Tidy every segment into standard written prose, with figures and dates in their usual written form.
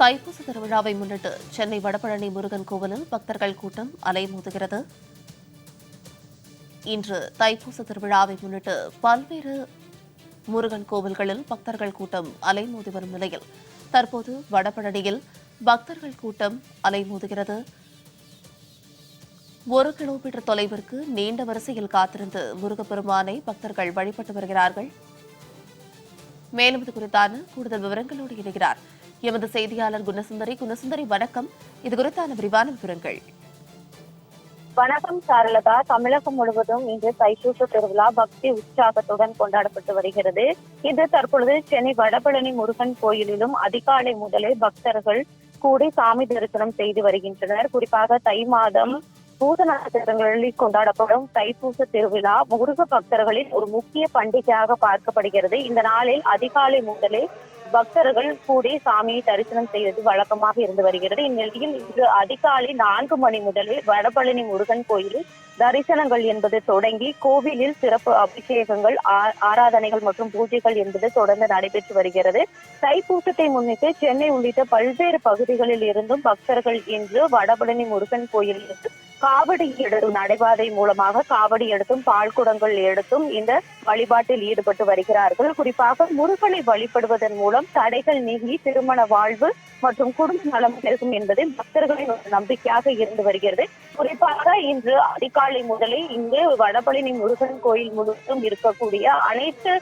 தைப்பூச திருவிழாவை முன்னிட்டு சென்னை வடபழனி முருகன் கோவிலில் பக்தர்கள் கூட்டம் அலைமோதுகிறது. இன்று தைப்பூச திருவிழாவை முன்னிட்டு பல்வேறு முருகன் கோவில்களில் பக்தர்கள் கூட்டம் அலைமோதி வரும் நிலையில் தற்போது வடபழனியில் பக்தர்கள் கூட்டம் அலைமோதுகிறது. 1 கிலோமீட்டர் தொலைவிற்கு நீண்ட வரிசையில் காத்திருந்து முருகப்பெருமானை பக்தர்கள் வழிபட்டு வருகிறார்கள். மேலும் இது குறித்தான கூடுதல் விவரங்களோடு இணைகிறார் எமது செய்தியாளர் குணசுந்தரி. குணசுந்தரி, வணக்கம். இது குறித்தான விரிவான விவரங்கள். வணக்கம் சாரலதா. தமிழகம் முழுவதும் இன்று தைப்பூச திருவிழா பக்தி உற்சாகத்துடன் கொண்டாடப்பட்டு வருகிறது. இது தற்பொழுது சென்னை வடபழனி முருகன் கோயிலிலும் அதிகாலை முதலே பக்தர்கள் கூடி சாமி தரிசனம் செய்து வருகின்றனர். குறிப்பாக தை மாதம் பூச நட்சத்திரங்களில் கொண்டாடப்படும் தைப்பூச திருவிழா முருக பக்தர்களின் ஒரு முக்கிய பண்டிகையாக பார்க்கப்படுகிறது. இந்த நாளில் அதிகாலை முதலே பக்தர்கள் கூடி சாமியை தரிசனம் செய்வது வழக்கமாக இருந்து வருகிறது. இந்நிலையில் இன்று அதிகாலை 4 மணி முதலே வடபழனி முருகன் கோயிலில் தரிசனங்கள் என்பது தொடங்கி கோவிலில் சிறப்பு அபிஷேகங்கள், ஆராதனைகள் மற்றும் பூஜைகள் என்பது தொடர்ந்து நடைபெற்று வருகிறது. தைப்பூசத்தை முன்னிட்டு சென்னை உள்ளிட்ட பல்வேறு பகுதிகளில் இருந்தும் பக்தர்கள் இன்று வடபழனி முருகன் கோயிலில் காவடி எடுத்தும் நடைபாதை மூலமாக காவடி எடுத்தும் பால்குடங்கள் எடுத்தும் இந்த வழிபாட்டில் ஈடுபட்டு வருகிறார்கள். குறிப்பாக முருகனை வழிபடுவதன் மூலம் தடைகள் நீங்கி திருமண வாழ்வு மற்றும் குடும்ப நலம் பெருகும் என்பது பக்தர்களின் ஒரு நம்பிக்கையாக இருந்து வருகிறது. குறிப்பாக இன்று அதிகாலை முதலே இங்கு வடபழனி முருகன் கோயில் முழுவதும் இருக்கக்கூடிய அனைத்து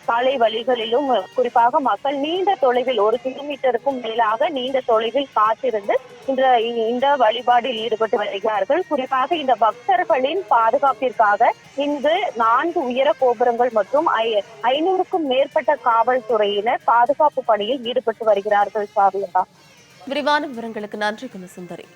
சாலை வழிகளிலும் குறிப்பாக மக்கள் நீண்ட தொலைவில் 1 கிலோமீட்டருக்கும் மேலாக நீண்ட தொலைவில் காத்திருந்து இந்த வழிபாடில் ஈடுபட்டு வருகிறார்கள். குறிப்பாக இந்த பக்தர்களின் பாதுகாப்பிற்காக இங்கு 4 உயர கோபுரங்கள் மற்றும் 500க்கும் மேற்பட்ட காவல்துறையினர் பாதுகாப்பு பணியில் ஈடுபட்டு வருகிறார்கள். சாரலதா, விரிவான விவரங்களுக்கு நன்றி குணசுந்தரி.